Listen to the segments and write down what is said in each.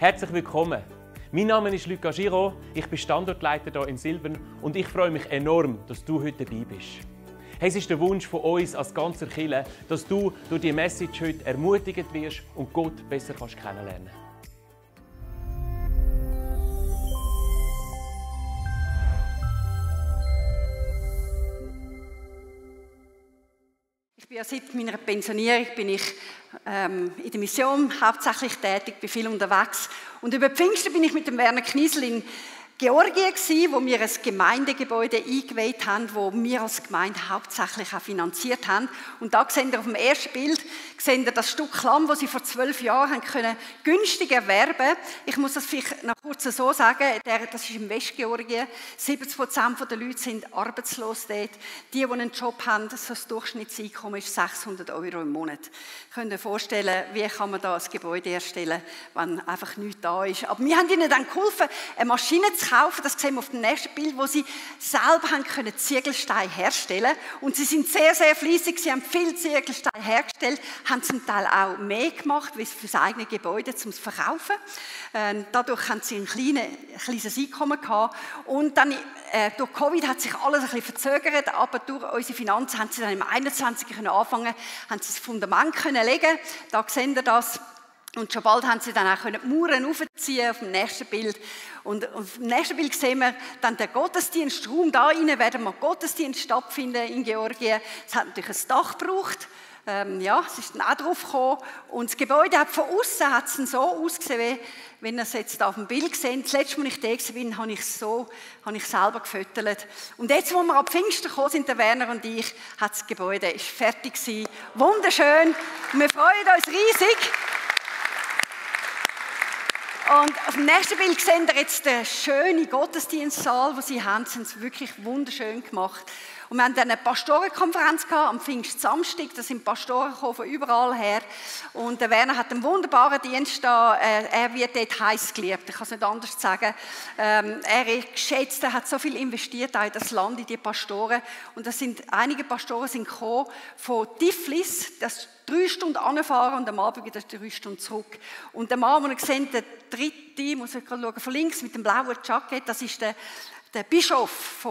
Herzlich willkommen. Mein Name ist Luca Giraud, ich bin Standortleiter hier in Silbern und ich freue mich enorm, dass du heute dabei bist. Hey, es ist der Wunsch von uns als ganzer Kirche, dass du durch diese Message heute ermutigt wirst und Gott besser kennenlernen kannst. Ich bin ja seit meiner Pensionierung in der Mission hauptsächlich tätig, bin viel unterwegs. Und über Pfingsten bin ich mit dem Werner Kniesel in Georgien gewesen, wo wir ein Gemeindegebäude eingeweiht haben, wo wir als Gemeinde hauptsächlich auch finanziert haben. Und da seht ihr auf dem ersten Bild das Stück Land, das sie vor 12 Jahren haben können günstig erwerben. Ich muss das vielleicht noch kurz so sagen, das ist im Westgeorgien. 70% der Leute sind arbeitslos dort. Die einen Job haben, das Durchschnittseinkommen ist 600 € im Monat. Ihr könnt euch vorstellen, wie kann man da ein Gebäude erstellen, wenn einfach nichts da ist. Aber wir haben ihnen dann geholfen, eine Maschine zu kaufen. Das sehen wir auf dem nächsten Bild, wo sie selber haben können Ziegelsteine herstellen. Und sie sind sehr, sehr fleissig. Sie haben viel Ziegelsteine hergestellt, haben zum Teil auch mehr gemacht, wie für das eigene Gebäude, zum Verkaufen. Dadurch haben sie ein kleines Einkommen gehabt. Und dann durch Covid hat sich alles ein bisschen verzögert, aber durch unsere Finanzen haben sie dann im 21. anfangen, haben sie das Fundament können legen. Da sehen wir das. Und schon bald haben sie dann auch die Mauern aufziehen auf dem nächsten Bild. Und auf dem nächsten Bild sehen wir dann den Gottesdienstraum. Da rein werden wir Gottesdienst stattfinden in Georgien. Es hat natürlich ein Dach gebraucht. Es ist dann auch drauf gekommen. Und das Gebäude hat von außen so ausgesehen, wie ihr es jetzt auf dem Bild seht. Das letzte Mal, als ich da war, habe ich selber gefüttert. Und jetzt, wo wir ab Pfingsten gekommen sind, der Werner und ich, hat das Gebäude ist fertig gewesen. Wunderschön. Wir freuen uns riesig. Und auf dem nächsten Bild sehen wir jetzt den schönen Gottesdienstsaal, den sie haben. Sie haben es wirklich wunderschön gemacht. Und wir hatten dann eine Pastorenkonferenz am Pfingstsamstag. Da sind Pastoren gekommen von überall her. Und der Werner hat einen wunderbaren Dienst da. Er wird dort heiß geliebt. Ich kann es nicht anders sagen. Er ist geschätzt, er hat so viel investiert auch in das Land, in die Pastoren. Und einige Pastoren sind gekommen von Tiflis. Das 3 Stunden anfahren und am Abend wieder 3 Stunden zurück. Und der Mann, den ihr seht, der dritte, muss ich gerade schauen, von links mit dem blauen Jacket, das ist der Bischof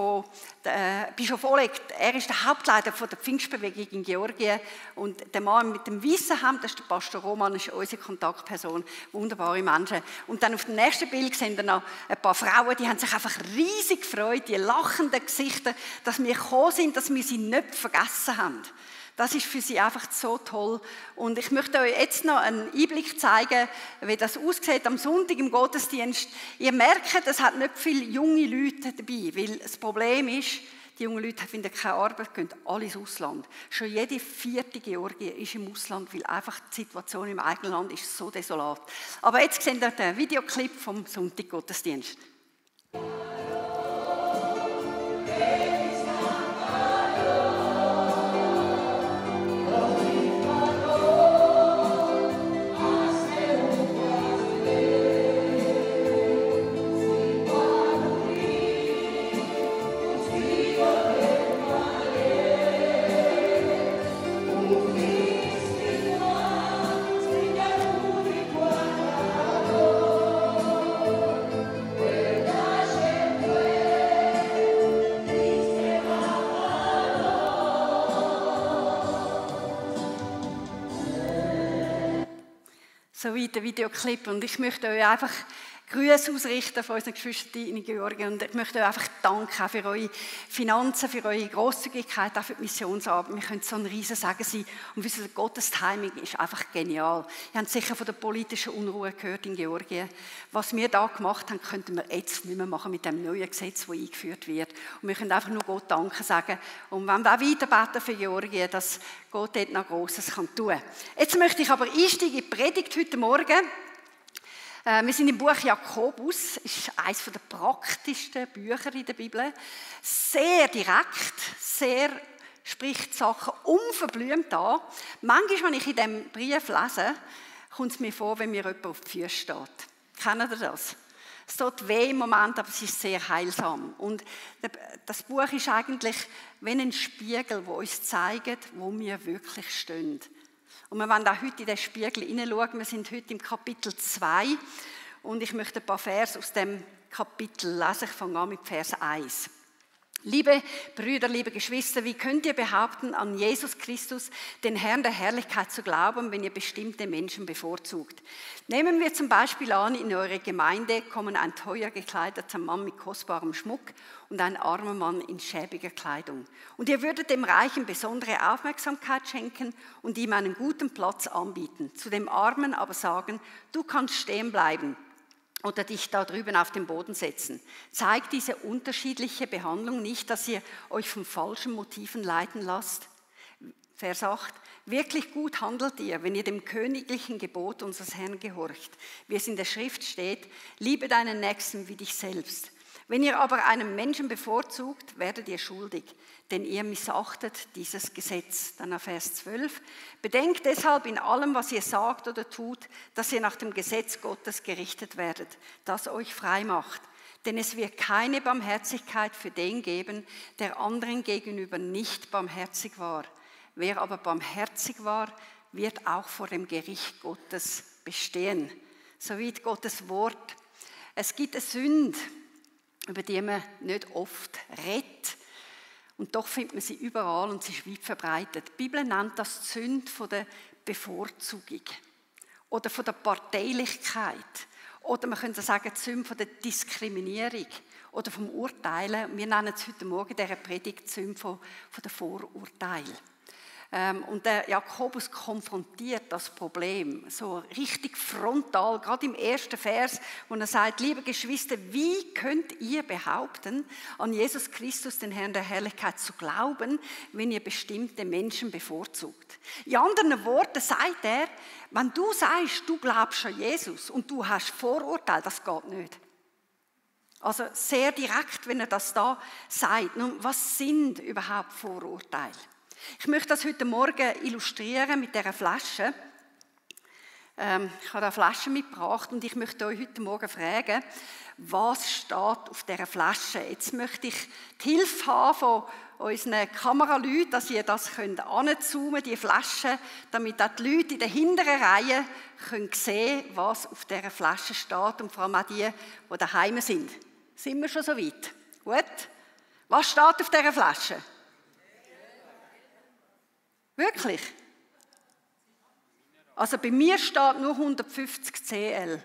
Bischof Oleg. Er ist der Hauptleiter der Pfingstbewegung in Georgien. Und der Mann mit dem weißen Hemd, das ist der Pastor Roman, das ist unsere Kontaktperson. Wunderbare Menschen. Und dann auf dem nächsten Bild sehen wir noch ein paar Frauen, die haben sich einfach riesig gefreut, die lachenden Gesichter, dass wir gekommen sind, dass wir sie nicht vergessen haben. Das ist für sie einfach so toll. Und ich möchte euch jetzt noch einen Einblick zeigen, wie das aussieht am Sonntag im Gottesdienst. Ihr merkt, es hat nicht viele junge Leute dabei, weil das Problem ist, die jungen Leute finden keine Arbeit, gehen alle ins Ausland. Schon jede 4. Georgien ist im Ausland, weil einfach die Situation im eigenen Land ist so desolat. Aber jetzt seht ihr den Videoclip vom Sonntag-Gottesdienst. Soweit der Videoclip. Und ich möchte euch einfach Grüße ausrichten von unseren Geschwistern in Georgien. Und ich möchte euch einfach danken für eure Finanzen, für eure Grosszügigkeit, auch für die Missionsarbeit. Wir können so ein riesen Segen sein. Und wissen, Gottes Timing ist einfach genial. Ihr habt sicher von der politischen Unruhe gehört in Georgien. Was wir da gemacht haben, könnten wir jetzt nicht mehr machen mit dem neuen Gesetz, das eingeführt wird. Und wir können einfach nur Gott Danke sagen. Und wenn wir auch weiter beten für Georgien, dass Gott dort noch Grosses tun kann. Jetzt möchte ich aber einsteigen in die Predigt heute Morgen. Wir sind im Buch Jakobus, das ist eines der praktischsten Bücher in der Bibel. Sehr direkt, spricht Sachen unverblümt an. Manchmal, wenn ich in diesem Brief lese, kommt es mir vor, wenn mir jemand auf die Füße steht. Kennt ihr das? Es tut weh im Moment, aber es ist sehr heilsam. Und das Buch ist eigentlich wie ein Spiegel, der uns zeigt, wo wir wirklich stehen. Und wir wollen auch heute in den Spiegel hineinschauen. Wir sind heute im Kapitel 2. und ich möchte ein paar Verse aus dem Kapitel lesen. Ich fange an mit Vers 1. Liebe Brüder, liebe Geschwister, wie könnt ihr behaupten, an Jesus Christus, den Herrn der Herrlichkeit, zu glauben, wenn ihr bestimmte Menschen bevorzugt? Nehmen wir zum Beispiel an, in eure Gemeinde kommen ein teuer gekleideter Mann mit kostbarem Schmuck und ein armer Mann in schäbiger Kleidung. Und ihr würdet dem Reichen besondere Aufmerksamkeit schenken und ihm einen guten Platz anbieten. Zu dem Armen aber sagen, du kannst stehen bleiben oder dich da drüben auf den Boden setzen. Zeigt diese unterschiedliche Behandlung nicht, dass ihr euch von falschen Motiven leiten lasst? Vers 8. Wirklich gut handelt ihr, wenn ihr dem königlichen Gebot unseres Herrn gehorcht, wie es in der Schrift steht, liebe deinen Nächsten wie dich selbst. Wenn ihr aber einen Menschen bevorzugt, werdet ihr schuldig, denn ihr missachtet dieses Gesetz. Dann auf Vers 12. Bedenkt deshalb in allem, was ihr sagt oder tut, dass ihr nach dem Gesetz Gottes gerichtet werdet, das euch frei macht. Denn es wird keine Barmherzigkeit für den geben, der anderen gegenüber nicht barmherzig war. Wer aber barmherzig war, wird auch vor dem Gericht Gottes bestehen. Soweit Gottes Wort. Es gibt eine Sünde, über die man nicht oft redet. Und doch findet man sie überall und sie ist weit verbreitet. Die Bibel nennt das die Sünde von der Bevorzugung oder von der Parteilichkeit. Oder man könnte sagen, die Sünde von der Diskriminierung oder vom Urteilen. Wir nennen es heute Morgen in dieser Predigt die Sünde von der Vorurteil. Und der Jakobus konfrontiert das Problem so richtig frontal, gerade im ersten Vers, wo er sagt, liebe Geschwister, wie könnt ihr behaupten, an Jesus Christus, den Herrn der Herrlichkeit, zu glauben, wenn ihr bestimmte Menschen bevorzugt? In anderen Worten sagt er, wenn du sagst, du glaubst an Jesus und du hast Vorurteile, das geht nicht. Also sehr direkt, wenn er das da sagt. Nun, was sind überhaupt Vorurteile? Ich möchte das heute Morgen illustrieren mit dieser Flasche. Ich habe eine Flasche mitgebracht und ich möchte euch heute Morgen fragen, was steht auf dieser Flasche? Jetzt möchte ich die Hilfe haben von unseren Kameraleuten, dass ihr das anzoomen könnt, die Flasche, damit auch die Leute in der hinteren Reihe sehen können, was auf dieser Flasche steht und vor allem auch die daheim sind. Sind wir schon so weit? Gut. Was steht auf dieser Flasche? Wirklich? Also bei mir steht nur 150 CL.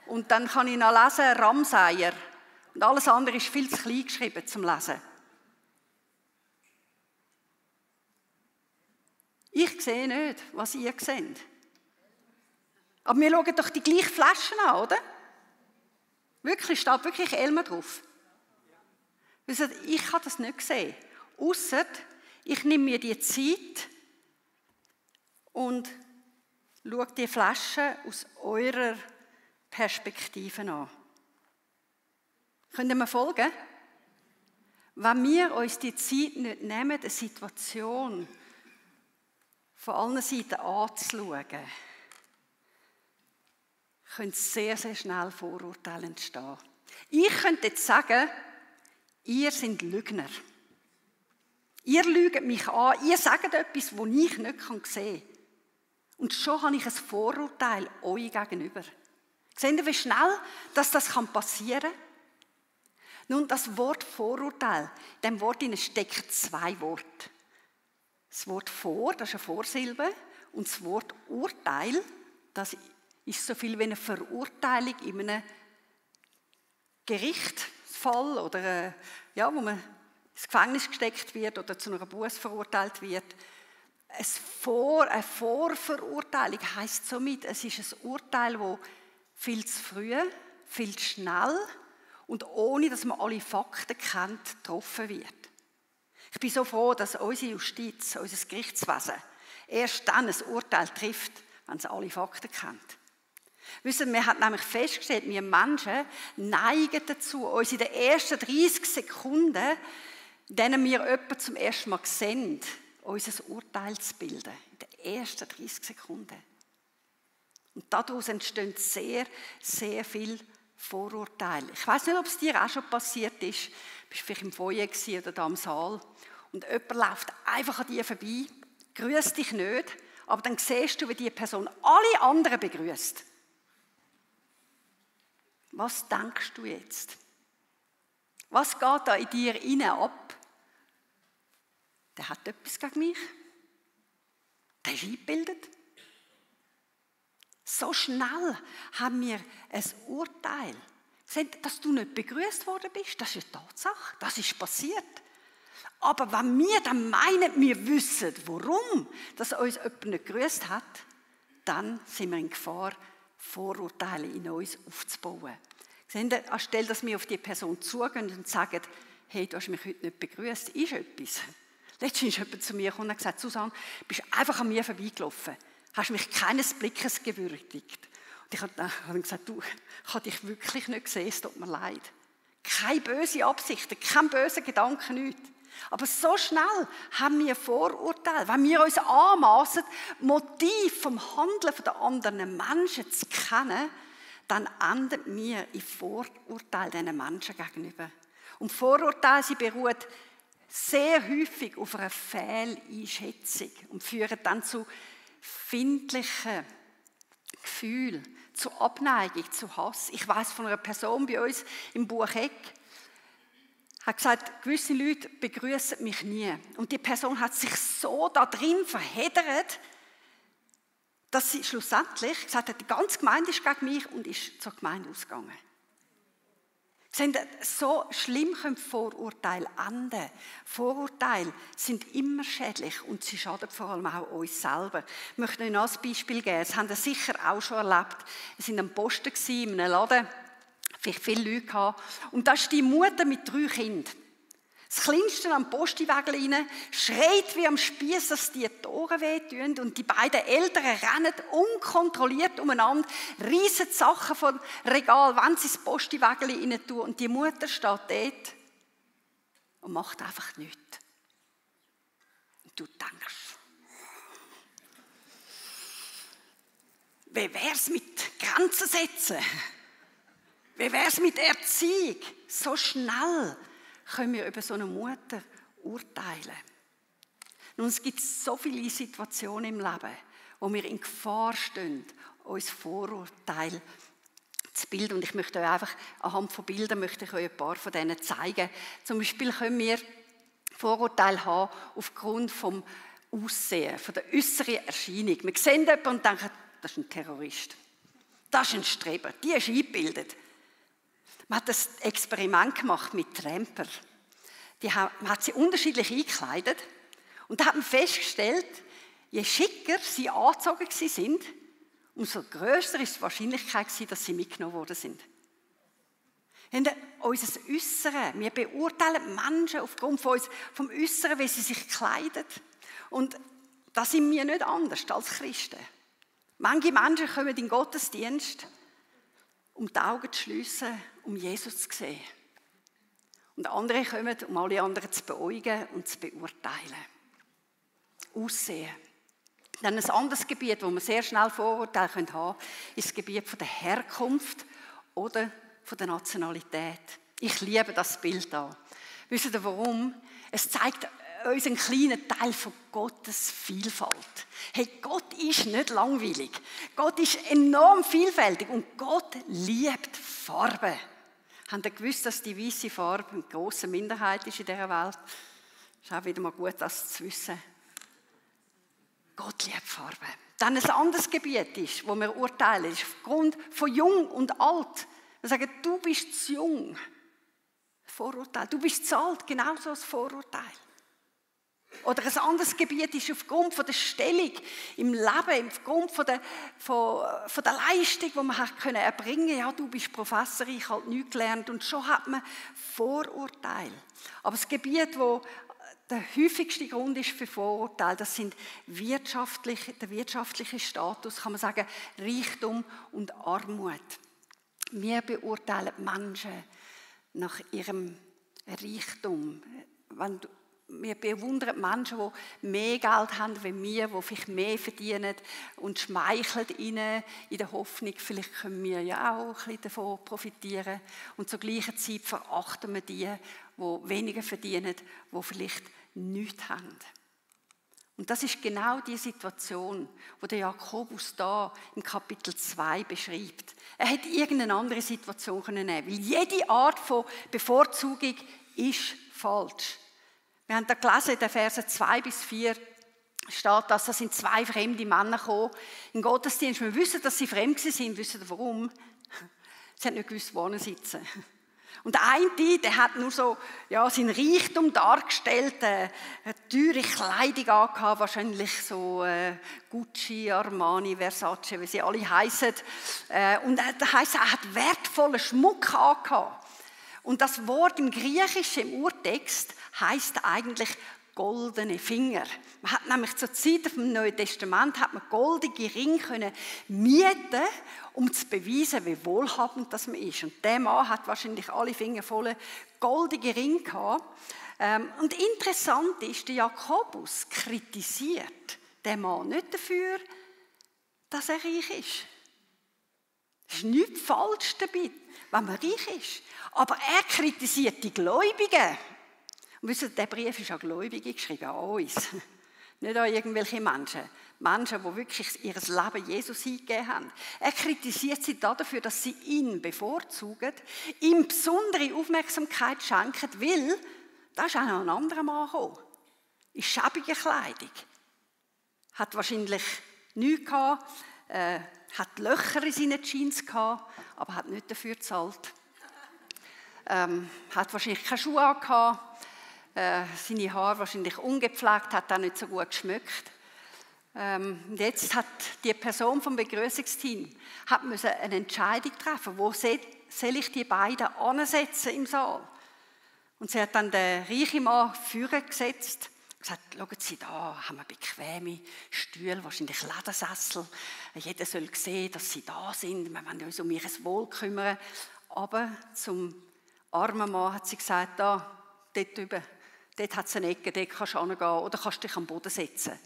Und dann kann ich noch lesen, Ramsayer. Und alles andere ist viel zu klein geschrieben zum Lesen. Ich sehe nicht, was ihr seht. Aber wir schauen doch die gleichen Flaschen an, oder? Wirklich, steht wirklich Elmer drauf. Ich habe das nicht gesehen. Ausser, ich nehme mir die Zeit und schaue die Flasche aus eurer Perspektive an. Könnt ihr mir folgen? Wenn wir uns die Zeit nicht nehmen, eine Situation von allen Seiten anzuschauen, können sehr, sehr schnell Vorurteile entstehen. Ich könnte jetzt sagen, ihr seid Lügner. Ihr lügt mich an, ihr sagt etwas, das ich nicht sehen kann. Und schon habe ich ein Vorurteil euch gegenüber. Seht ihr, wie schnell das passieren kann? Nun, das Wort Vorurteil, in dem Wort steckt zwei Worte. Das Wort vor, das ist eine Vorsilbe, und das Wort Urteil, das ist so viel wie eine Verurteilung in einem Gerichtsfall oder wo man ins Gefängnis gesteckt wird oder zu einer Buße verurteilt wird. Eine Vorverurteilung heisst somit, es ist ein Urteil, das viel zu früh, viel zu schnell und ohne, dass man alle Fakten kennt, getroffen wird. Ich bin so froh, dass unsere Justiz, unser Gerichtswesen erst dann ein Urteil trifft, wenn es alle Fakten kennt. Wissen, wir haben nämlich festgestellt, wir Menschen neigen dazu, uns in den ersten 30 Sekunden, in denen wir jemanden zum ersten Mal sehen, unser Urteil zu bilden. In den ersten 30 Sekunden. Und daraus entstehen sehr, sehr viele Vorurteile. Ich weiss nicht, ob es dir auch schon passiert ist. Du warst vielleicht im Foyer oder da im Saal und jemand läuft einfach an dir vorbei, grüßt dich nicht, aber dann siehst du, wie die Person alle anderen begrüßt. was denkst du jetzt? Was geht da in dir innen ab? Der hat etwas gegen mich. Der ist eingebildet. So schnell haben wir ein Urteil. Dass du nicht begrüßt worden bist, das ist eine Tatsache. Das ist passiert. Aber wenn wir dann meinen, wir wissen, warum dass uns jemand nicht gegrüßt hat, dann sind wir in Gefahr, Vorurteile in uns aufzubauen. Seht ihr, anstelle dass wir auf die Person zugehen und sagen, hey, du hast mich heute nicht begrüßt, ist etwas. Letztens ist jemand zu mir gekommen und hat gesagt, Susanne, du bist einfach an mir vorbeigelaufen, hast mich keines Blickes gewürdigt. Und ich habe gesagt, du, ich habe dich wirklich nicht gesehen, es tut mir leid. Keine böse Absichten, kein böser Gedanke, nichts. Aber so schnell haben wir Vorurteile. Wenn wir uns anmassen, Motiv vom Handeln der anderen Menschen zu kennen, dann enden wir in Vorurteilen diesen Menschen gegenüber. Und Vorurteile, sie beruhen sehr häufig auf einer Fehleinschätzung und führen dann zu findlichen Gefühlen, zu Abneigung, zu Hass. Ich weiss von einer Person bei uns im Bucheck, hat gesagt, gewisse Leute begrüßen mich nie. Und die Person hat sich so da drin verheddert, dass sie schlussendlich gesagt hat, die ganze Gemeinde ist gegen mich und ist zur Gemeinde ausgegangen. So schlimm können Vorurteile enden. Vorurteile sind immer schädlich und sie schaden vor allem auch uns selber. Ich möchte euch noch ein Beispiel geben. Das haben ihr sicher auch schon erlebt. Wir waren am Posten in einem Laden, vielleicht viele Leute gehabt. Und da ist die Mutter mit 3 Kindern. Das Kleinste am Postiweg rein, schreit wie am Spiess, dass die Tore wehtun. Und die beiden Eltern rennen unkontrolliert umeinander, reissen die Sachen vom Regal, wenn sie das Postiweg rein tun. Und die Mutter steht dort und macht einfach nichts. Und du denkst, wie wär's mit Grenzen setzen? Wie wär's mit Erziehung? So schnell können wir über so eine Mutter urteilen. Nun, es gibt so viele Situationen im Leben, wo wir in Gefahr stehen, uns Vorurteile zu bilden. Und ich möchte euch einfach anhand von Bildern möchte ich euch ein paar von denen zeigen. Zum Beispiel können wir Vorurteile haben aufgrund vom Aussehen, von der äußeren Erscheinung. Wir sehen jemanden und denken, das ist ein Terrorist. Das ist ein Streber, die ist eingebildet. Man hat ein Experiment gemacht mit Tramper. Man hat sie unterschiedlich eingekleidet. Und da hat man festgestellt, je schicker sie angezogen sind, umso grösser ist die Wahrscheinlichkeit, dass sie mitgenommen worden sind. Unser Äußeres, wir beurteilen Menschen aufgrund von vom Äußeren, wie sie sich kleiden. Und da sind wir nicht anders als Christen. Manche Menschen kommen in den Gottesdienst, um die Augen zu schliessen, um Jesus zu sehen. Und andere kommen, um alle anderen zu beäugen und zu beurteilen. Aussehen. Dann ein anderes Gebiet, wo wir sehr schnell Vorurteile haben können, ist das Gebiet von der Herkunft oder von der Nationalität. Ich liebe das Bild da. Wisst ihr warum? Es zeigt uns einen kleinen Teil von Gottes Vielfalt. Hey, Gott ist nicht langweilig. Gott ist enorm vielfältig und Gott liebt Farben. Habt ihr gewusst, dass die weiße Farbe eine grosse Minderheit ist in dieser Welt? Ist auch wieder mal gut, das zu wissen. Gott liebt Farben. Dann ein anderes Gebiet ist, wo wir urteilen, ist aufgrund von Jung und Alt. Wir sagen, du bist zu jung. Vorurteil. Du bist zu alt, genauso ein Vorurteil. Oder ein anderes Gebiet ist aufgrund von der Stellung im Leben, aufgrund von der Leistung, die man erbringen konnte. Ja, du bist Professor, ich habe nichts gelernt. Und schon hat man Vorurteile. Aber das Gebiet, wo der häufigste Grund ist für Vorurteile, das sind der wirtschaftliche Status, kann man sagen, Reichtum und Armut. Wir beurteilen Menschen nach ihrem Reichtum. Wir bewundern Menschen, die mehr Geld haben wie wir, die vielleicht mehr verdienen und schmeicheln ihnen in der Hoffnung, vielleicht können wir ja auch ein bisschen davon profitieren. Und zur gleichen Zeit verachten wir die weniger verdienen, die vielleicht nichts haben. Und das ist genau die Situation, die der Jakobus da im Kapitel 2 beschreibt. Er hätte irgendeine andere Situation nehmen können, weil jede Art von Bevorzugung ist falsch. Wir haben da gelesen, in den Versen 2 bis 4 steht, dass da sind 2 fremde Männer gekommen im Gottesdienst. Wir wissen, dass sie fremd waren. Wissen Sie warum? Sie haben nicht gewusst, wo sie sitzen. Und der eine, der hat nur so seinen Reichtum dargestellt, eine teure Kleidung angehabt, wahrscheinlich so Gucci, Armani, Versace, wie sie alle heissen. Und das heisst, er hat wertvollen Schmuck angehabt. Und das Wort im Griechischen, im Urtext, heisst eigentlich goldene Finger. Man hat nämlich zur Zeit vom Neuen Testament hat man goldige Ringe können mieten, um zu beweisen, wie wohlhabend das man ist. Und der Mann hat wahrscheinlich alle Finger voll goldige Ringe gehabt. Und interessant ist, der Jakobus kritisiert den Mann nicht dafür, dass er reich ist. Es ist nichts falsch dabei, wenn man reich ist. Aber er kritisiert die Gläubigen. Und wisst ihr, der Brief ist an Gläubige geschrieben, an uns. Nicht an irgendwelche Menschen. Menschen, die wirklich ihr Leben Jesus hingegeben haben. Er kritisiert sie dafür, dass sie ihn bevorzugen, ihm besondere Aufmerksamkeit schenken, weil da ist auch noch ein anderer Mann gekommen. In schäbiger Kleidung. Hat wahrscheinlich nichts gehabt, hat Löcher in seinen Jeans gehabt, aber hat nicht dafür gezahlt. Hat wahrscheinlich keine Schuhe angehabt. Seine Haare wahrscheinlich ungepflegt, hat auch nicht so gut geschmückt. Und jetzt hat die Person vom Begrüßungsteam eine Entscheidung treffen, wo soll ich die beiden ansetzen im Saal? Und sie hat dann den reichen Mann vorne gesetzt und gesagt, schauen Sie, da haben wir bequeme Stühle, wahrscheinlich Ledersessel. Jeder soll sehen, dass Sie da sind, wir wollen uns um ihr Wohl kümmern. Aber zum armen Mann hat sie gesagt, dort drüben, dort hat es eine Ecke, dort kannst du hingehen oder kannst dich am Boden setzen.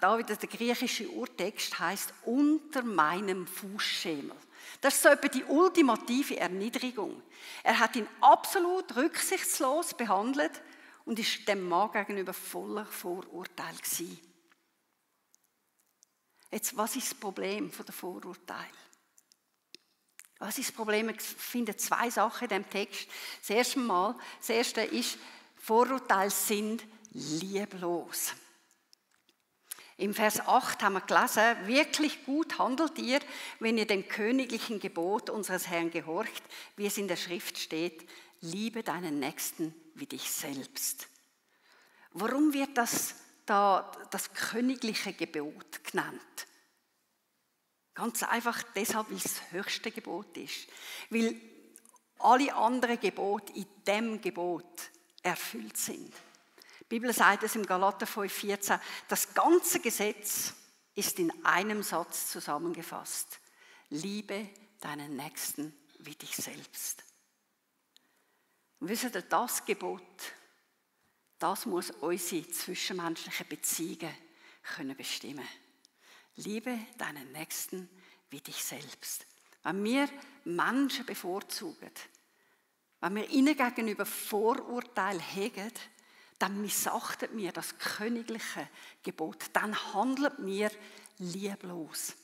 Da wieder der griechische Urtext heisst, unter meinem Fußschemel. Das ist so etwa die ultimative Erniedrigung. Er hat ihn absolut rücksichtslos behandelt und ist dem Mann gegenüber voller Vorurteil gewesen. Jetzt, was ist das Problem von der Vorurteil? Was ist das Problem? Ich finde 2 Sachen in diesem Text. Das erste ist, Vorurteile sind lieblos. Im Vers 8 haben wir gelesen, wirklich gut handelt ihr, wenn ihr dem königlichen Gebot unseres Herrn gehorcht, wie es in der Schrift steht, liebe deinen Nächsten wie dich selbst. Warum wird das königliche Gebot genannt? Ganz einfach deshalb, weil es das höchste Gebot ist. Weil alle anderen Gebote in diesem Gebot erfüllt sind. Die Bibel sagt es im Galater 5,14, das ganze Gesetz ist in einem Satz zusammengefasst. Liebe deinen Nächsten wie dich selbst. Und wisst ihr, das Gebot, das muss unsere zwischenmenschlichen Beziehungen bestimmen können. Liebe deinen Nächsten wie dich selbst. Wenn wir Menschen bevorzugen, wenn wir ihnen gegenüber Vorurteile hegen, dann missachten wir das königliche Gebot. Dann handeln wir lieblos.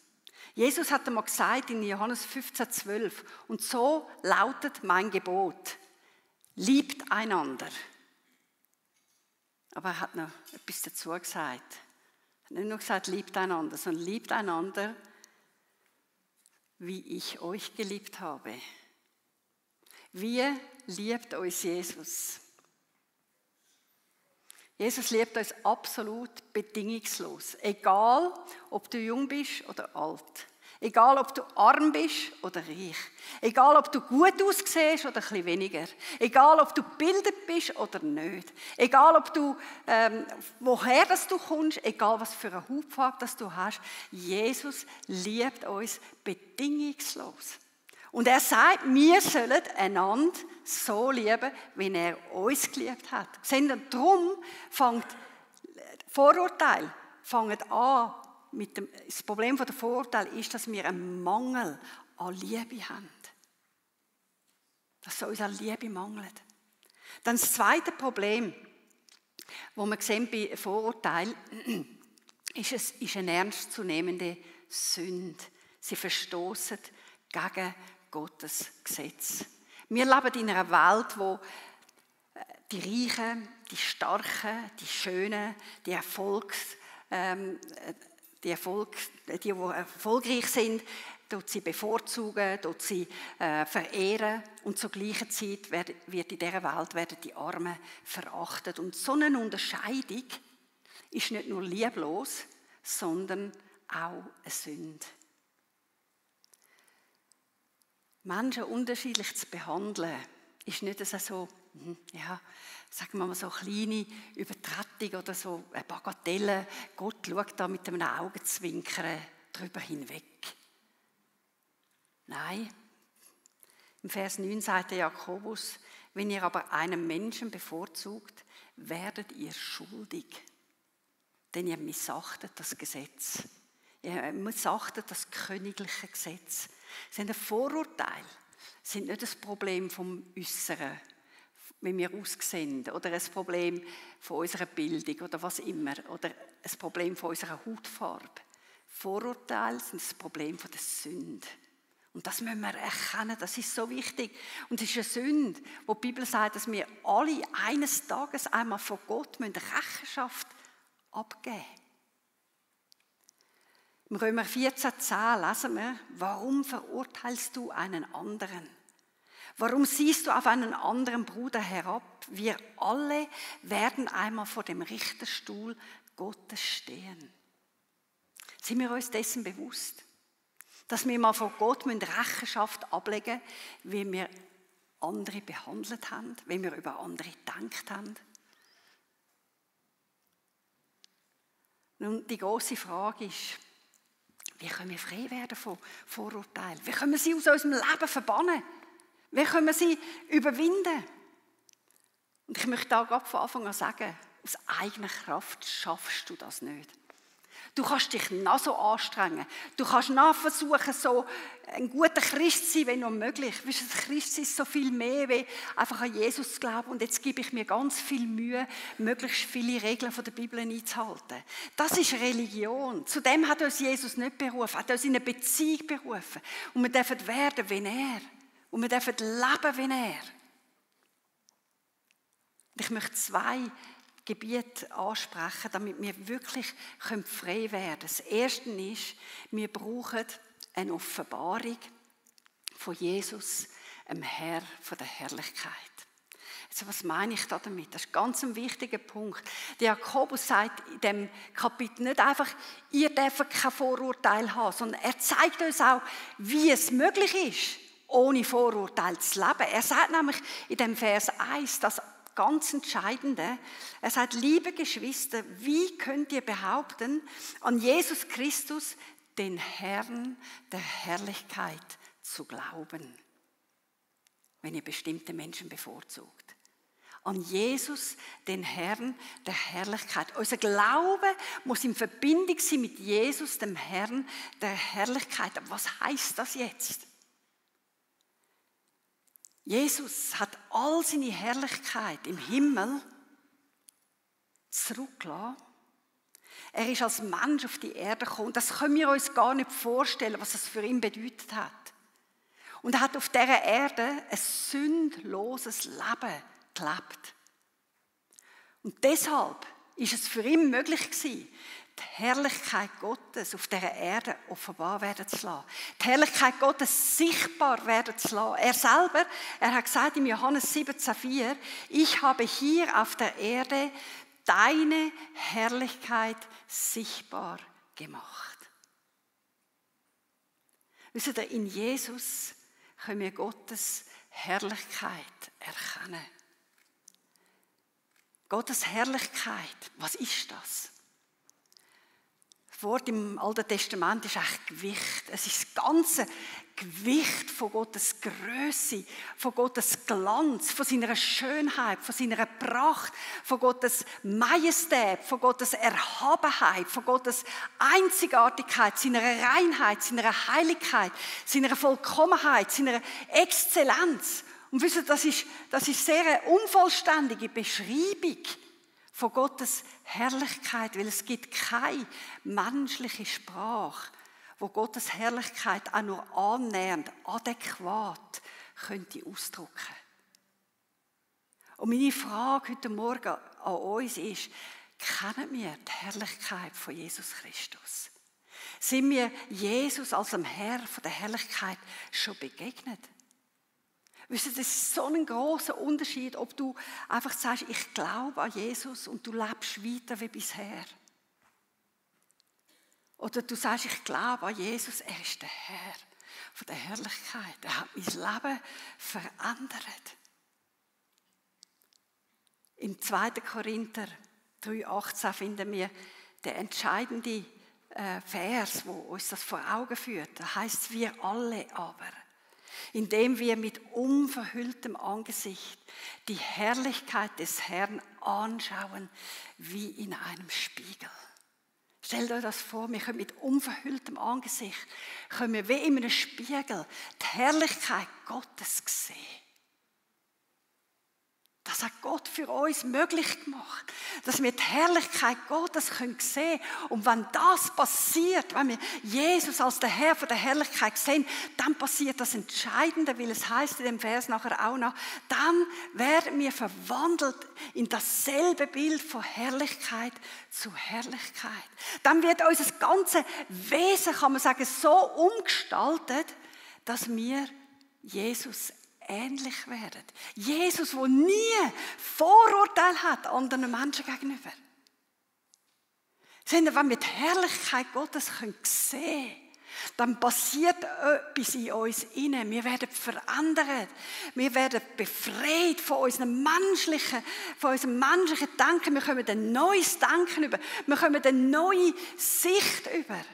Jesus hat einmal gesagt in Johannes 15,12, und so lautet mein Gebot, liebt einander. Aber er hat noch etwas dazu gesagt. Er hat nicht nur gesagt, liebt einander, sondern liebt einander, wie ich euch geliebt habe. Wie liebt uns Jesus? Jesus liebt uns absolut bedingungslos. Egal, ob du jung bist oder alt. Egal, ob du arm bist oder reich. Egal, ob du gut aussiehst oder ein bisschen weniger. Egal, ob du gebildet bist oder nicht. Egal, ob du, woher das du kommst, egal, was für eine Hautfarbe das du hast. Jesus liebt uns bedingungslos. Und er sagt, wir sollen einander so lieben, wie er uns geliebt hat. Seht ihr, darum fängt Vorurteil an. Das Problem der Vorurteile ist, dass wir einen Mangel an Liebe haben. Dass uns an Liebe mangelt. Dann das zweite Problem, das wir sehen bei Vorurteilen, ist eine ernstzunehmende Sünde. Sie verstoßen gegen Gottes Gesetz. Wir leben in einer Welt, wo die Reichen, die Starken, die Schönen, die erfolgreich sind, dort sie bevorzugen, dort sie verehren, und zur gleichen Zeit wird in dieser Welt die Armen verachtet. Und so eine Unterscheidung ist nicht nur lieblos, sondern auch eine Sünde. Menschen unterschiedlich zu behandeln, ist nicht so, ja, sagen wir mal so kleine Übertretung oder so eine Bagatelle. Gott schaut da mit einem Augenzwinkern drüber hinweg. Nein, im Vers 9 sagt der Jakobus: Wenn ihr aber einen Menschen bevorzugt, werdet ihr schuldig, denn ihr missachtet das Gesetz. Ihr missachtet das königliche Gesetz. Sie haben ein Vorurteil, sind nicht das Problem vom Äußeren, wie wir aussehen, oder ein Problem von unserer Bildung oder was immer, oder ein Problem von unserer Hautfarbe. Vorurteile sind das Problem von der Sünde. Und das müssen wir erkennen, das ist so wichtig. Und es ist eine Sünde, wo die Bibel sagt, dass wir alle eines Tages einmal vor Gott Rechenschaft abgeben müssen. Im Römer 14,10 lesen wir: Warum verurteilst du einen anderen? Warum siehst du auf einen anderen Bruder herab? Wir alle werden einmal vor dem Richterstuhl Gottes stehen. Sind wir uns dessen bewusst, dass wir mal vor Gott Rechenschaft ablegen müssen, wie wir andere behandelt haben, wie wir über andere gedacht haben? Nun, die grosse Frage ist, wie können wir frei werden von Vorurteilen? Wie können wir sie aus unserem Leben verbannen? Wie können wir sie überwinden? Und ich möchte da gerade von Anfang an sagen, aus eigener Kraft schaffst du das nicht. Du kannst dich noch so anstrengen. Du kannst noch versuchen, so ein guter Christ zu sein, wenn noch möglich. Weißt du, das Christsein ist so viel mehr, wie einfach an Jesus zu glauben. Und jetzt gebe ich mir ganz viel Mühe, möglichst viele Regeln von der Bibel einzuhalten. Das ist Religion. Zu dem hat uns Jesus nicht berufen. Er hat uns in eine Beziehung berufen. Und wir dürfen werden wie er. Und wir dürfen leben wie er. Und ich möchte 2 Gebiete ansprechen, damit wir wirklich frei werden können. Das erste ist, wir brauchen eine Offenbarung von Jesus, dem Herr von der Herrlichkeit. Also was meine ich damit? Das ist ganz ein wichtiger Punkt. Der Jakobus sagt in diesem Kapitel nicht einfach, ihr dürft kein Vorurteil haben, sondern er zeigt uns auch, wie es möglich ist, ohne Vorurteil zu leben. Er sagt nämlich in dem Vers 1, dass ganz Entscheidende. Er sagt: Liebe Geschwister, wie könnt ihr behaupten, an Jesus Christus, den Herrn der Herrlichkeit, zu glauben, wenn ihr bestimmte Menschen bevorzugt? An Jesus, den Herrn der Herrlichkeit. Unser Glaube muss in Verbindung sein mit Jesus, dem Herrn der Herrlichkeit. Aber was heißt das jetzt? Jesus hat all seine Herrlichkeit im Himmel zurückgelassen. Er ist als Mensch auf die Erde gekommen. Das können wir uns gar nicht vorstellen, was das für ihn bedeutet hat. Und er hat auf dieser Erde ein sündloses Leben gelebt. Und deshalb ist es für ihn möglich gewesen, die Herrlichkeit Gottes auf dieser Erde offenbar werden zu lassen. Die Herrlichkeit Gottes sichtbar werden zu lassen. Er selber, er hat gesagt im Johannes 17,4, ich habe hier auf der Erde deine Herrlichkeit sichtbar gemacht. Wisst ihr, in Jesus können wir Gottes Herrlichkeit erkennen. Gottes Herrlichkeit, was ist das? Das Wort im Alten Testament ist eigentlich Gewicht. Es ist das ganze Gewicht von Gottes Größe, von Gottes Glanz, von seiner Schönheit, von seiner Pracht, von Gottes Majestät, von Gottes Erhabenheit, von Gottes Einzigartigkeit, seiner Reinheit, seiner Heiligkeit, seiner Vollkommenheit, seiner Exzellenz. Und wisst ihr, das ist sehr eine unvollständige Beschreibung von Gottes Herrlichkeit, weil es gibt keine menschliche Sprache, wo Gottes Herrlichkeit auch nur annähernd, adäquat könnte ausdrücken. Und meine Frage heute Morgen an uns ist, kennen wir die Herrlichkeit von Jesus Christus? Sind wir Jesus als dem Herr von der Herrlichkeit schon begegnet? Wisst ihr, das ist so ein grosser Unterschied, ob du einfach sagst, ich glaube an Jesus und du lebst weiter wie bisher. Oder du sagst, ich glaube an Jesus, er ist der Herr von der Herrlichkeit. Er hat mein Leben verändert. Im 2. Korinther 3,18 finden wir den entscheidenden Vers, wo uns das vor Augen führt. Da heißt es, wir alle aber, indem wir mit unverhülltem Angesicht die Herrlichkeit des Herrn anschauen, wie in einem Spiegel. Stellt euch das vor, wir können mit unverhülltem Angesicht, können wir wie in einem Spiegel die Herrlichkeit Gottes sehen. Das hat Gott für uns möglich gemacht, dass wir die Herrlichkeit Gottes sehen können. Und wenn das passiert, wenn wir Jesus als der Herr von der Herrlichkeit sehen, dann passiert das Entscheidende, weil es heißt in dem Vers nachher auch noch, dann werden wir verwandelt in dasselbe Bild von Herrlichkeit zu Herrlichkeit. Dann wird unser ganzes Wesen, kann man sagen, so umgestaltet, dass wir Jesus ähnlich werden. Jesus, der nie Vorurteil hat anderen Menschen gegenüber. Wenn wir die Herrlichkeit Gottes sehen können, dann passiert etwas in uns inne. Wir werden verändert. Wir werden befreit von unserem menschlichen Denken. Wir kommen ein neues Denken über. Wir kommen eine neue Sicht über.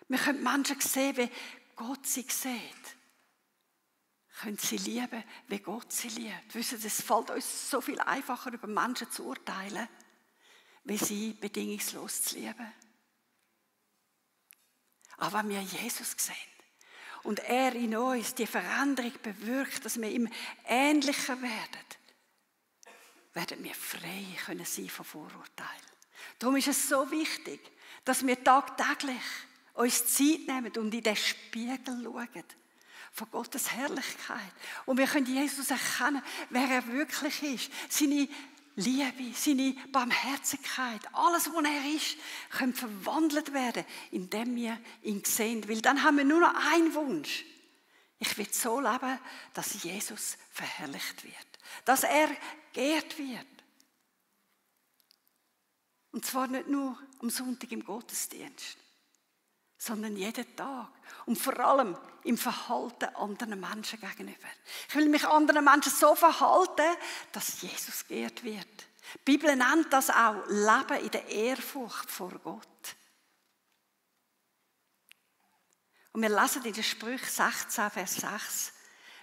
Wir können Menschen sehen, wie Gott sie sieht. Können sie lieben, wie Gott sie liebt. Wisst ihr, es fällt uns so viel einfacher, über Menschen zu urteilen, wie sie bedingungslos zu lieben. Aber wenn wir Jesus sehen und er in uns die Veränderung bewirkt, dass wir ihm ähnlicher werden, werden wir frei können sein von Vorurteilen. Darum ist es so wichtig, dass wir tagtäglich uns Zeit nehmen und in den Spiegel schauen. Von Gottes Herrlichkeit. Und wir können Jesus erkennen, wer er wirklich ist. Seine Liebe, seine Barmherzigkeit, alles, was er ist, kann verwandelt werden, indem wir ihn sehen. Weil dann haben wir nur noch einen Wunsch. Ich will so leben, dass Jesus verherrlicht wird. Dass er geehrt wird. Und zwar nicht nur am Sonntag im Gottesdienst, sondern jeden Tag. Und vor allem im Verhalten anderen Menschen gegenüber. Ich will mich anderen Menschen so verhalten, dass Jesus geehrt wird. Die Bibel nennt das auch Leben in der Ehrfurcht vor Gott. Und wir lesen in den Sprüchen 16, Vers 6,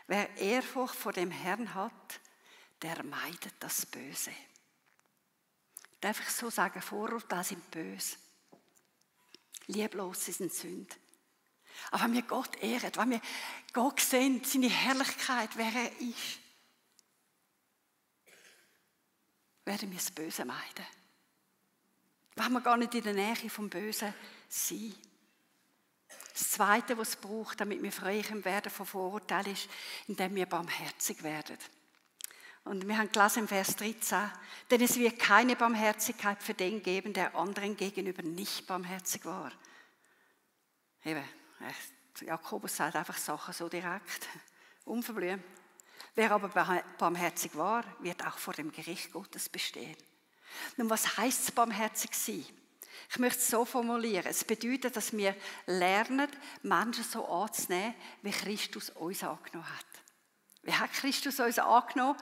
wer Ehrfurcht vor dem Herrn hat, der meidet das Böse. Darf ich so sagen, Vorurteile sind böse. Lieblos sind Sünde. Aber wenn wir Gott ehren, wenn wir Gott sehen, seine Herrlichkeit, wer er ist, werden wir das Böse meiden. Wenn wir gar nicht in der Nähe vom Bösen sein. Das Zweite, was es braucht, damit wir frei werden von Vorurteilen, ist, indem wir barmherzig werden. Und wir haben gelesen im Vers 13, denn es wird keine Barmherzigkeit für den geben, der anderen gegenüber nicht barmherzig war. Eben, Jakobus sagt einfach Sachen so direkt, unverblümt. Wer aber barmherzig war, wird auch vor dem Gericht Gottes bestehen. Nun, was heisst es, barmherzig sein? Ich möchte es so formulieren. Es bedeutet, dass wir lernen, Menschen so anzunehmen, wie Christus uns angenommen hat. Wie hat Christus uns angenommen?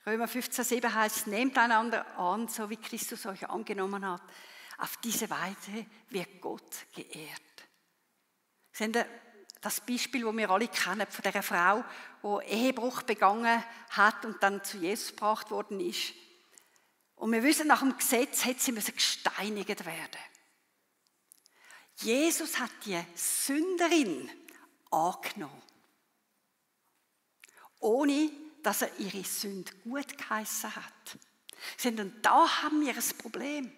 Römer 15,7 heißt, nehmt einander an, so wie Christus euch angenommen hat. Auf diese Weise wird Gott geehrt. Seht ihr, das Beispiel, das wir alle kennen, von dieser Frau, die Ehebruch begangen hat und dann zu Jesus gebracht worden ist. Und wir wissen, nach dem Gesetz hätte sie gesteinigt werden. Jesus hat die Sünderin angenommen. Ohne, dass er ihre Sünde gut geheissen hat. Und da haben wir ein Problem.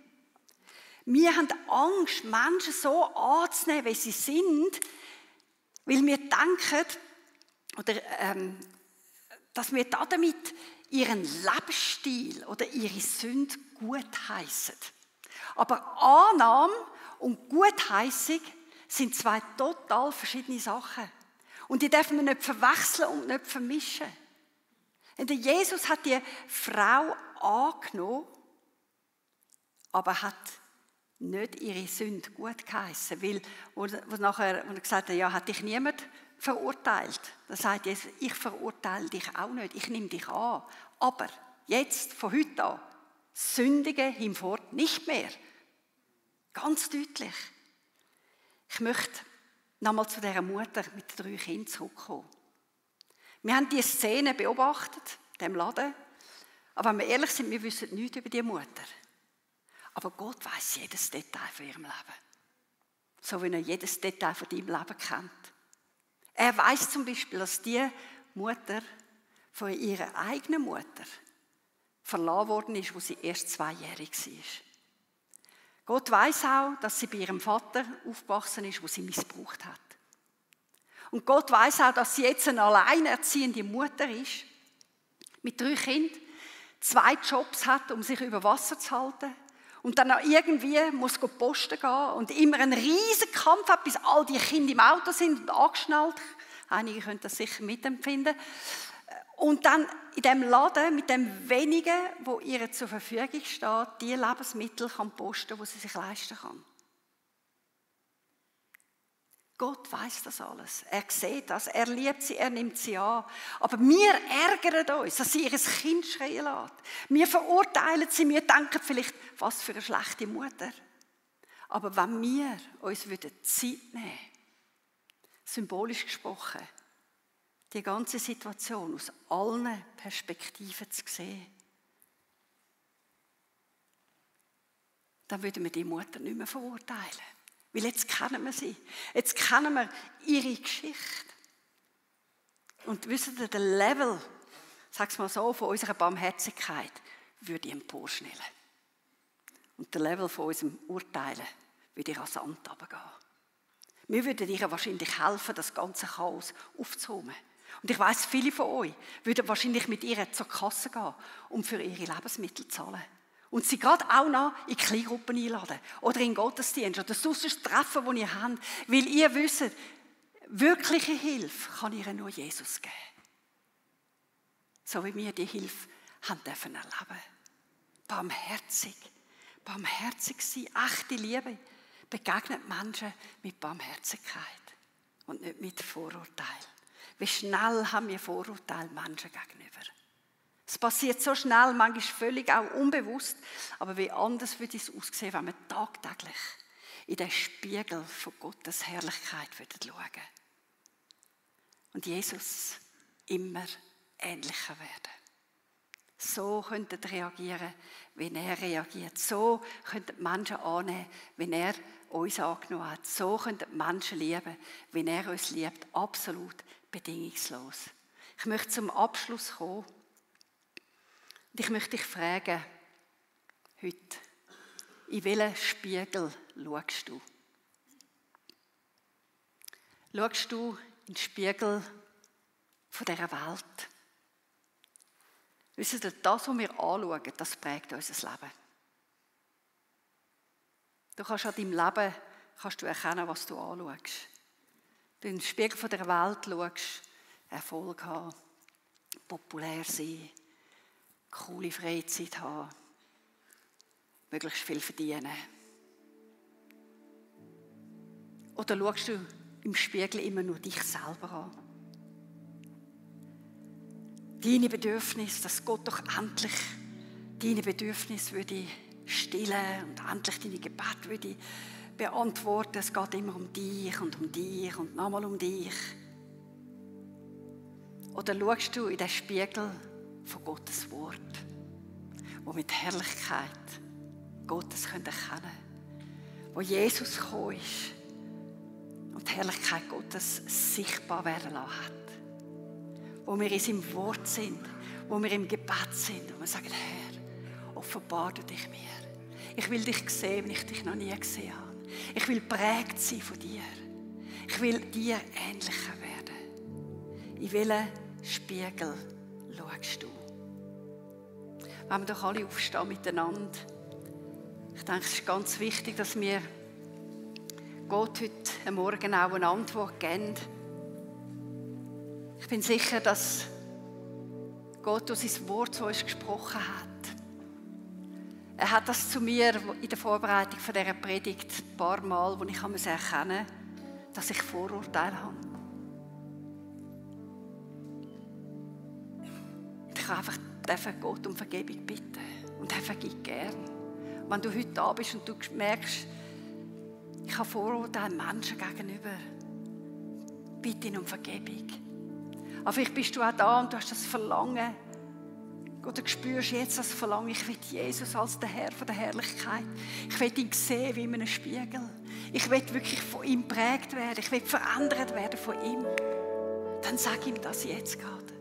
Wir haben Angst, Menschen so anzunehmen, wie sie sind, weil wir denken, dass wir damit ihren Lebensstil oder ihre Sünde gutheissen. Aber Annahme und Gutheissung sind zwei total verschiedene Sachen. Und die dürfen wir nicht verwechseln und nicht vermischen. Und Jesus hat die Frau angenommen, aber hat nicht ihre Sünde gut geheissen. Weil, wo er gesagt hat, ja, hat dich niemand verurteilt. Da sagt Jesus, ich verurteile dich auch nicht, ich nehme dich an. Aber jetzt, von heute an, sündige hinfort nicht mehr. Ganz deutlich. Ich möchte nochmal zu dieser Mutter mit 3 Kindern zurückkommen. Wir haben diese Szene beobachtet, in diesem Laden. Aber wenn wir ehrlich sind, wir wissen nichts über diese Mutter. Aber Gott weiss jedes Detail von ihrem Leben. So wie er jedes Detail von deinem Leben kennt. Er weiss zum Beispiel, dass die Mutter von ihrer eigenen Mutter verlassen worden ist, als sie erst 2-jährig war. Gott weiss auch, dass sie bei ihrem Vater aufgewachsen ist, wo sie missbraucht hat. Und Gott weiss auch, dass sie jetzt eine alleinerziehende Mutter ist, mit 3 Kindern, 2 Jobs hat, um sich über Wasser zu halten. Und dann auch irgendwie muss posten gehen und immer einen riesen Kampf hat, bis all die Kinder im Auto sind und angeschnallt. Einige können das sicher mitempfinden. Und dann in dem Laden mit dem Wenigen, wo ihr zur Verfügung steht, die Lebensmittel kann posten, die sie sich leisten kann. Gott weiß das alles. Er sieht das, er liebt sie, er nimmt sie an. Aber wir ärgern uns, dass sie ihr Kind schreien lässt. Wir verurteilen sie, wir denken vielleicht, was für eine schlechte Mutter. Aber wenn wir uns Zeit nehmen, symbolisch gesprochen, die ganze Situation aus allen Perspektiven zu sehen, dann würden wir die Mutter nicht mehr verurteilen. Weil jetzt kennen wir sie. Jetzt kennen wir ihre Geschichte. Und wisst ihr, der Level, sag's mal so, von unserer Barmherzigkeit würde emporschnellen. Und der Level von unserem Urteilen würde rasant runtergehen. Wir würden ihr wahrscheinlich helfen, das ganze Chaos aufzuräumen. Und ich weiss, viele von euch würden wahrscheinlich mit ihr zur Kasse gehen und für ihre Lebensmittel zahlen. Und sie gerade auch noch in Kleingruppen einladen oder in Gottesdienst oder sonst ein Treffen, das ihr habt, weil ihr wisst, wirkliche Hilfe kann ihr nur Jesus geben. So wie wir die Hilfe haben dürfen erleben. Barmherzig sein, echte Liebe begegnet Menschen mit Barmherzigkeit und nicht mit Vorurteil. Wie schnell haben wir Vorurteile Menschen gegenüber? Es passiert so schnell, manchmal völlig auch unbewusst, aber wie anders würde es aussehen, wenn wir tagtäglich in den Spiegel von Gottes Herrlichkeit schauen würden. Und Jesus immer ähnlicher werden. So könnten reagieren, wie er reagiert. So könnten Menschen annehmen, wie er uns angenommen hat. So könnten Menschen lieben, wie er uns liebt. Absolut bedingungslos. Ich möchte zum Abschluss kommen. Und ich möchte dich fragen, heute, in welchen Spiegel schaust du? Schaust du in den Spiegel von dieser Welt? Wisst ihr, das, was wir anschauen, das prägt unser Leben. Du kannst an deinem Leben erkennen, was du anschaust. Du in den Spiegel von der Welt schaust, Erfolg haben, populär sein, coole Freizeit haben, möglichst viel verdienen. Oder schaust du im Spiegel immer nur dich selber an? Deine Bedürfnisse, dass Gott doch endlich deine Bedürfnisse würde stillen und endlich deine Gebete würde beantworten. Es geht immer um dich und nochmal um dich. Oder schaust du in den Spiegel von Gottes Wort, wo mit Herrlichkeit Gottes erkennen können, wo Jesus gekommen ist und die Herrlichkeit Gottes sichtbar werden lassen hat. Wo wir in seinem Wort sind, wo wir im Gebet sind und wir sagen, Herr, offenbar du dich mir. Ich will dich sehen, wenn ich dich noch nie gesehen habe. Ich will prägt sein von dir. Ich will dir ähnlicher werden. In welchen Spiegel schaust du? Wenn wir doch alle aufstehen miteinander. Ich denke, es ist ganz wichtig, dass wir Gott heute Morgen auch eine Antwort geben. Ich bin sicher, dass Gott durch sein Wort zu uns gesprochen hat. Er hat das zu mir in der Vorbereitung von dieser Predigt ein paar Mal, wo ich erkennen musste, dass ich Vorurteile habe. Ich kann einfach Gott um Vergebung bitten. Und er vergibt gern. Wenn du heute da bist und du merkst, ich habe Vorurteile Menschen gegenüber, bitte ihn um Vergebung. Aber vielleicht bist du auch da und du hast das Verlangen, oder du spürst jetzt das Verlangen, ich will Jesus als der Herr von der Herrlichkeit. Ich will ihn sehen wie in einem Spiegel. Ich will wirklich von ihm geprägt werden. Ich will verändert werden von ihm. Dann sag ihm das jetzt gerade.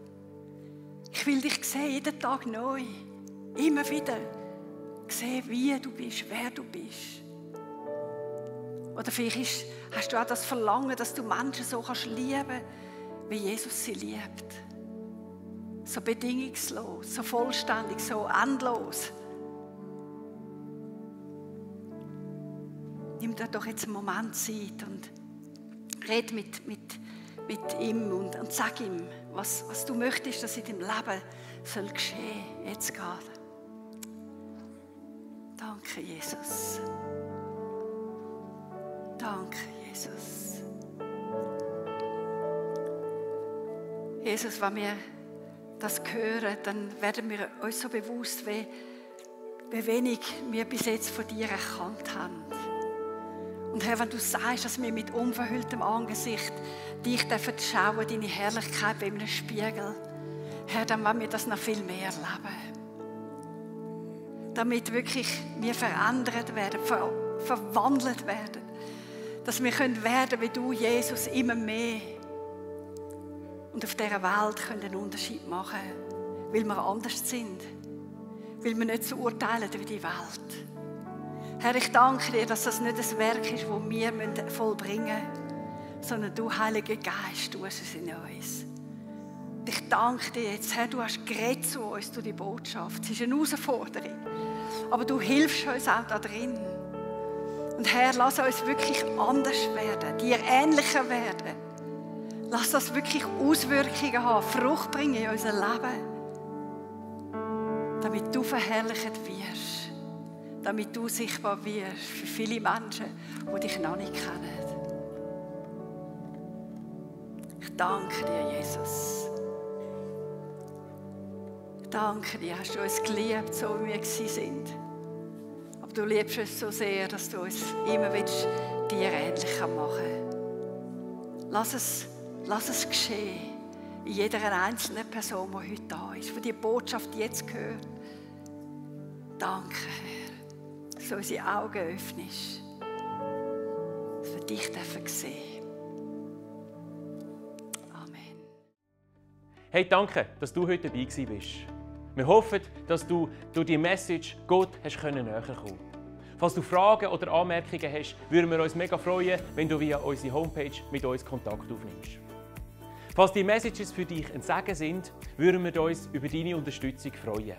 Ich will dich sehen, jeden Tag neu. Immer wieder. Sehen, wie du bist, wer du bist. Oder vielleicht hast du auch das Verlangen, dass du Menschen so lieben kannst, wie Jesus sie liebt. So bedingungslos, so vollständig, so endlos. Nimm dir doch jetzt einen Moment Zeit und red mit ihm und sag ihm, was du möchtest, dass in deinem Leben soll geschehen. Jetzt gerade. Danke, Jesus. Danke, Jesus. Jesus, wenn wir das hören, dann werden wir uns so bewusst, wie wenig wir bis jetzt von dir erkannt haben. Und Herr, wenn du sagst, dass wir mit unverhülltem Angesicht dich schauen, deine Herrlichkeit wie in einem Spiegel, Herr, dann wollen wir das noch viel mehr erleben. Damit wirklich wir verändert werden, verwandelt werden. Dass wir werden wie du, Jesus, immer mehr. Und auf dieser Welt können einen Unterschied machen, weil wir anders sind. Weil wir nicht so urteilen wie die Welt. Herr, ich danke dir, dass das nicht ein Werk ist, das wir vollbringen müssen, sondern du, Heiliger Geist, tust es in uns. Ich danke dir jetzt, Herr, du hast geredet zu uns durch die Botschaft. Es ist eine Herausforderung. Aber du hilfst uns auch da drin. Und Herr, lass uns wirklich anders werden, dir ähnlicher werden. Lass das wirklich Auswirkungen haben, Frucht bringen in unser Leben. Damit du verherrlicht wirst. Damit du sichtbar wirst für viele Menschen, die dich noch nicht kennen. Ich danke dir, Jesus. Ich danke dir, hast du uns geliebt, so wie wir sind. Aber du liebst uns so sehr, dass du uns immer dir ähnlicher machen willst. Lass es geschehen in jeder einzelnen Person, die heute da ist, die diese Botschaft jetzt hört. Danke, Herr, dass du unsere Augen öffnest, dass wir dich sehen dürfen. Amen. Hey, danke, dass du heute dabei bist. Wir hoffen, dass du durch die Message Gott näher kommen konntest. Falls du Fragen oder Anmerkungen hast, würden wir uns mega freuen, wenn du via unsere Homepage mit uns Kontakt aufnimmst. Falls die Messages für dich ein Segen sind, würden wir uns über deine Unterstützung freuen.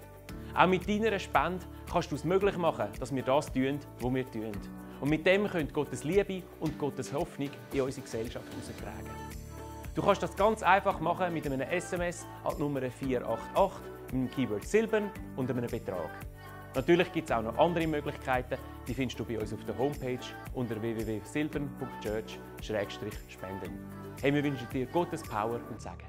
Auch mit deiner Spende kannst du es möglich machen, dass wir das tun, was wir tun. Und mit dem könnt Gottes Liebe und Gottes Hoffnung in unsere Gesellschaft heraustragen. Du kannst das ganz einfach machen mit einem SMS an die Nummer 488 mit dem Keyword Silbern und einem Betrag. Natürlich gibt es auch noch andere Möglichkeiten, die findest du bei uns auf der Homepage unter www.silbern.church/spenden. Hey, wir wünschen dir Gottes Power und Segen.